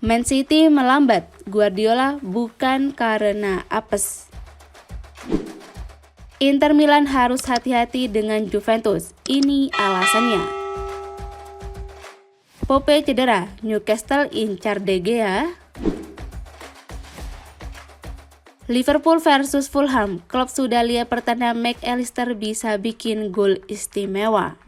Man City melambat, Guardiola bukan karena apes. Inter Milan harus hati-hati dengan Juventus, ini alasannya. Pope cedera, Newcastle incar De Gea. Liverpool versus Fulham, klub sudah lihat pertanda McAllister bisa bikin gol istimewa.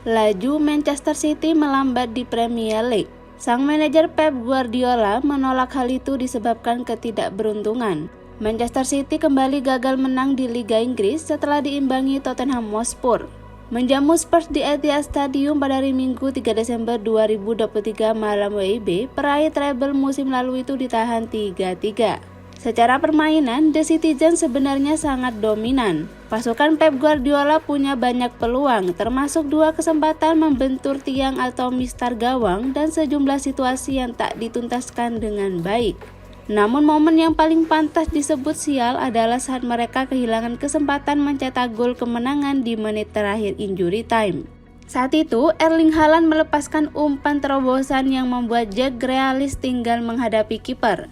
Laju Manchester City melambat di Premier League. Sang manajer Pep Guardiola menolak hal itu disebabkan ketidakberuntungan. Manchester City kembali gagal menang di Liga Inggris setelah diimbangi Tottenham Hotspur. Menjamu Spurs di Etihad Stadium pada hari Minggu 3 Desember 2023 malam WIB, peraih treble musim lalu itu ditahan 3-3. Secara permainan, The Citizens sebenarnya sangat dominan. Pasukan Pep Guardiola punya banyak peluang, termasuk 2 kesempatan membentur tiang atau mistar gawang dan sejumlah situasi yang tak dituntaskan dengan baik. Namun momen yang paling pantas disebut sial adalah saat mereka kehilangan kesempatan mencetak gol kemenangan di menit terakhir injury time. Saat itu, Erling Haaland melepaskan umpan terobosan yang membuat Jack Grealish tinggal menghadapi kiper.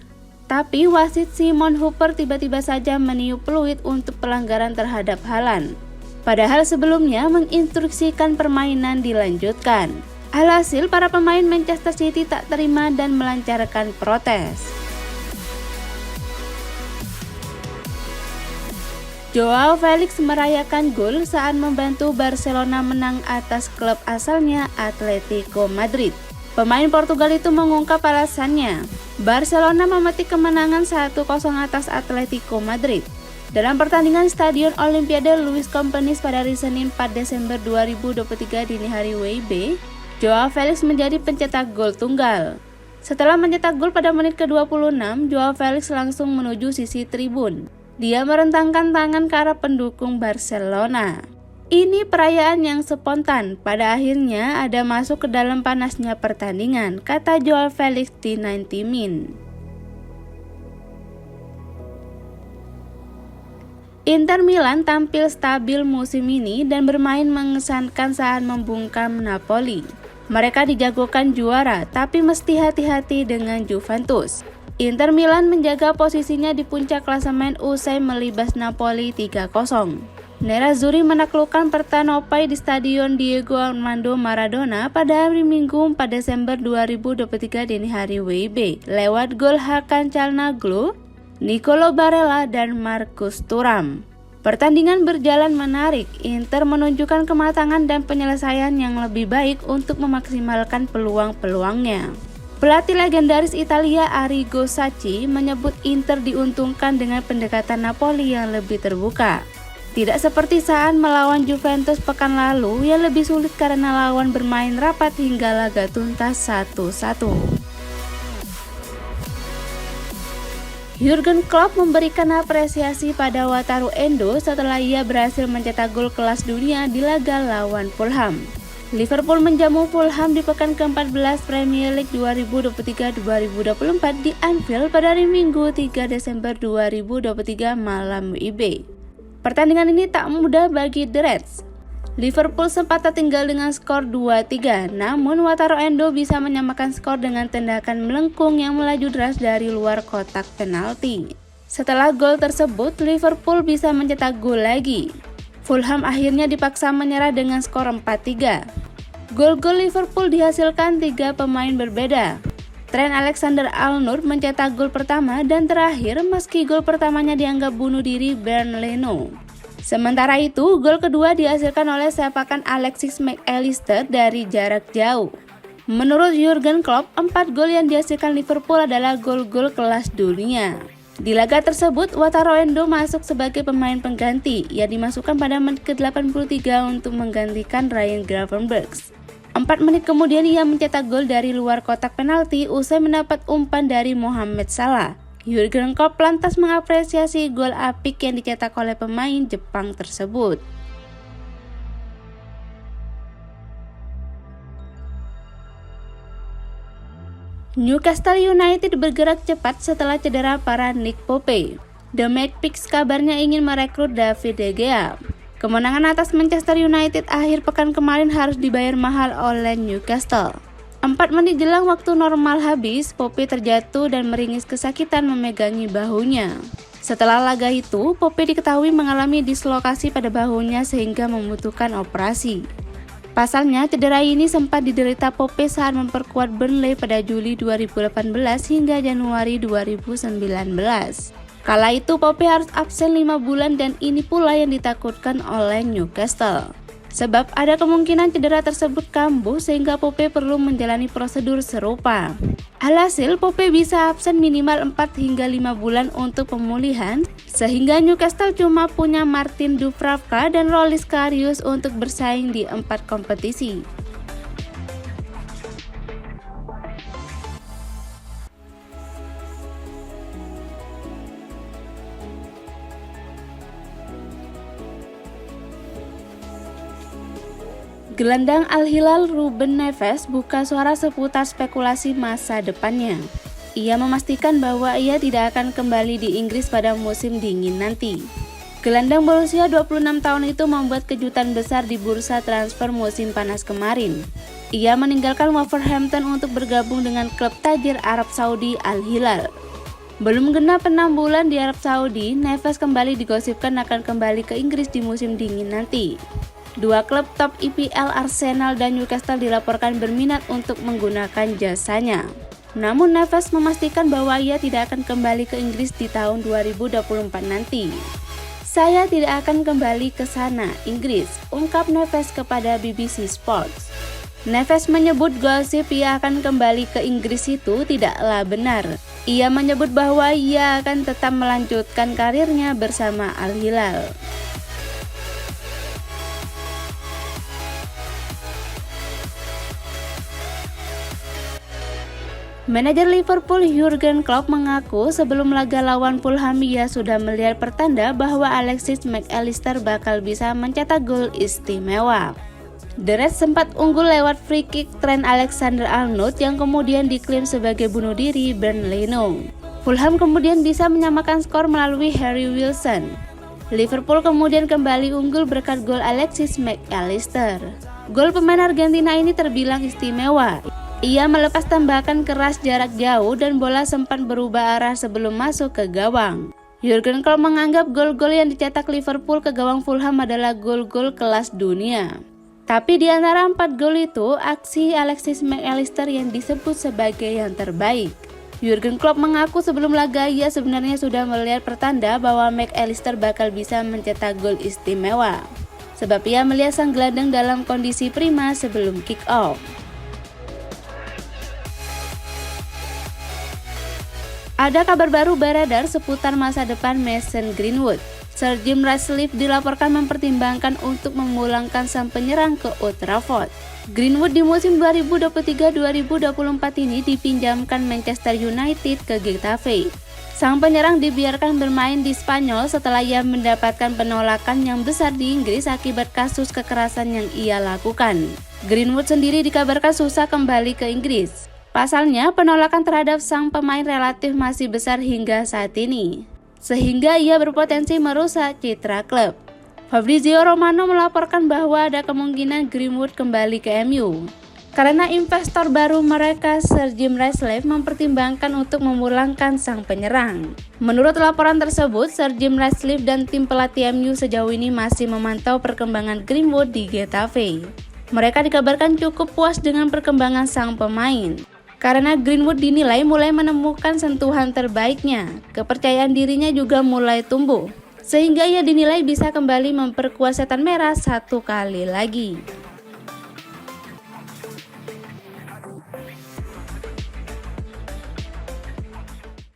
Tapi wasit Simon Hooper tiba-tiba saja meniup peluit untuk pelanggaran terhadap Haaland. Padahal sebelumnya menginstruksikan permainan dilanjutkan. Alhasil para pemain Manchester City tak terima dan melancarkan protes. Joao Felix merayakan gol saat membantu Barcelona menang atas klub asalnya Atletico Madrid. Pemain Portugal itu mengungkap alasannya. Barcelona memetik kemenangan 1-0 atas Atletico Madrid. Dalam pertandingan Stadion Olimpiade Luis Companys pada hari Senin 4 Desember 2023 dini hari WIB, Joao Felix menjadi pencetak gol tunggal. Setelah mencetak gol pada menit ke-26, Joao Felix langsung menuju sisi tribun. Dia merentangkan tangan ke arah pendukung Barcelona. Ini perayaan yang spontan, pada akhirnya ada masuk ke dalam panasnya pertandingan, kata Joao Felix di 90 Min. Inter Milan tampil stabil musim ini dan bermain mengesankan saat membungkam Napoli. Mereka dijagokan juara, tapi mesti hati-hati dengan Juventus. Inter Milan menjaga posisinya di puncak klasemen usai melibas Napoli 3-0. Nerazzurri menaklukkan Partenope di Stadion Diego Armando Maradona pada hari Minggu 4 Desember 2023 dini hari WIB lewat gol Hakan Calhanoglu, Nicolo Barella, dan Marcus Thuram. Pertandingan berjalan menarik, Inter menunjukkan kematangan dan penyelesaian yang lebih baik untuk memaksimalkan peluang-peluangnya. Pelatih legendaris Italia Arrigo Sacchi menyebut Inter diuntungkan dengan pendekatan Napoli yang lebih terbuka. Tidak seperti saat melawan Juventus pekan lalu yang lebih sulit karena lawan bermain rapat hingga laga tuntas 1-1. Jurgen Klopp memberikan apresiasi pada Wataru Endo setelah ia berhasil mencetak gol kelas dunia di laga lawan Fulham. Liverpool menjamu Fulham di pekan ke-14 Premier League 2023-2024 di Anfield pada hari Minggu 3 Desember 2023 malam WIB. Pertandingan ini tak mudah bagi The Reds. Liverpool sempat tertinggal dengan skor 2-3, namun Wataru Endo bisa menyamakan skor dengan tendakan melengkung yang melaju deras dari luar kotak penalti. Setelah gol tersebut, Liverpool bisa mencetak gol lagi. Fulham akhirnya dipaksa menyerah dengan skor 4-3. Gol-gol Liverpool dihasilkan 3 pemain berbeda. Trent Alexander-Arnold mencetak gol pertama dan terakhir meski gol pertamanya dianggap bunuh diri Bernd Leno. Sementara itu, gol kedua dihasilkan oleh sepakan Alexis McAllister dari jarak jauh. Menurut Jurgen Klopp, 4 gol yang dihasilkan Liverpool adalah gol-gol kelas dunia. Di laga tersebut, Wataru Endo masuk sebagai pemain pengganti yang dimasukkan pada menit ke-83 untuk menggantikan Ryan Gravenberch. 4 menit kemudian ia mencetak gol dari luar kotak penalti usai mendapat umpan dari Mohamed Salah. Jurgen Klopp lantas mengapresiasi gol apik yang dicetak oleh pemain Jepang tersebut. Newcastle United bergerak cepat setelah cedera parah Nick Pope. The Magpies kabarnya ingin merekrut David De Gea. Kemenangan atas Manchester United akhir pekan kemarin harus dibayar mahal oleh Newcastle. 4 menit jelang waktu normal habis, Pope terjatuh dan meringis kesakitan memegangi bahunya. Setelah laga itu, Pope diketahui mengalami dislokasi pada bahunya sehingga membutuhkan operasi. Pasalnya, cedera ini sempat diderita Pope saat memperkuat Burnley pada Juli 2018 hingga Januari 2019. Kala itu Pope harus absen 5 bulan dan ini pula yang ditakutkan oleh Newcastle. Sebab ada kemungkinan cedera tersebut kambuh sehingga Pope perlu menjalani prosedur serupa. Alhasil Pope bisa absen minimal 4 hingga 5 bulan untuk pemulihan, sehingga Newcastle cuma punya Martin Dubravka dan Loris Karius untuk bersaing di 4 kompetisi. Gelandang Al Hilal Ruben Neves buka suara seputar spekulasi masa depannya. Ia memastikan bahwa ia tidak akan kembali di Inggris pada musim dingin nanti. Gelandang berusia 26 tahun itu membuat kejutan besar di bursa transfer musim panas kemarin. Ia meninggalkan Wolverhampton untuk bergabung dengan klub tajir Arab Saudi Al Hilal. Belum genap 6 bulan di Arab Saudi, Neves kembali digosipkan akan kembali ke Inggris di musim dingin nanti. Dua klub top IPL Arsenal dan Newcastle dilaporkan berminat untuk menggunakan jasanya. Namun Neves memastikan bahwa ia tidak akan kembali ke Inggris di tahun 2024 nanti. "Saya tidak akan kembali ke sana, Inggris," ungkap Neves kepada BBC Sports. Neves menyebut gosip ia akan kembali ke Inggris itu tidaklah benar. Ia menyebut bahwa ia akan tetap melanjutkan karirnya bersama Al Hilal. Manajer Liverpool Jurgen Klopp mengaku sebelum laga lawan Fulham ia sudah melihat pertanda bahwa Alexis McAllister bakal bisa mencetak gol istimewa. The Reds sempat unggul lewat free kick Trent Alexander-Arnold yang kemudian diklaim sebagai bunuh diri Bernd Leno. Fulham kemudian bisa menyamakan skor melalui Harry Wilson. Liverpool kemudian kembali unggul berkat gol Alexis McAllister. Gol pemain Argentina ini terbilang istimewa. Ia melepas tembakan keras jarak jauh dan bola sempat berubah arah sebelum masuk ke gawang. Jurgen Klopp menganggap gol-gol yang dicetak Liverpool ke gawang Fulham adalah gol-gol kelas dunia. Tapi di antara 4 gol itu, aksi Alexis McAllister yang disebut sebagai yang terbaik. Jurgen Klopp mengaku sebelum laga ia sebenarnya sudah melihat pertanda bahwa McAllister bakal bisa mencetak gol istimewa. Sebab ia melihat sang gelandang dalam kondisi prima sebelum kick-off. Ada kabar baru beredar seputar masa depan Mason Greenwood. Sir Jim Ratcliffe dilaporkan mempertimbangkan untuk memulangkan sang penyerang ke Old Trafford. Greenwood di musim 2023-2024 ini dipinjamkan Manchester United ke Getafe. Sang penyerang dibiarkan bermain di Spanyol setelah ia mendapatkan penolakan yang besar di Inggris akibat kasus kekerasan yang ia lakukan. Greenwood sendiri dikabarkan susah kembali ke Inggris. Pasalnya, penolakan terhadap sang pemain relatif masih besar hingga saat ini, sehingga ia berpotensi merusak citra klub. Fabrizio Romano melaporkan bahwa ada kemungkinan Greenwood kembali ke MU, karena investor baru mereka Sir Jim Ratcliffe mempertimbangkan untuk memulangkan sang penyerang. Menurut laporan tersebut, Sir Jim Ratcliffe dan tim pelatih MU sejauh ini masih memantau perkembangan Greenwood di Getafe. Mereka dikabarkan cukup puas dengan perkembangan sang pemain. Karena Greenwood dinilai mulai menemukan sentuhan terbaiknya, kepercayaan dirinya juga mulai tumbuh, sehingga ia dinilai bisa kembali memperkuat Setan Merah satu kali lagi.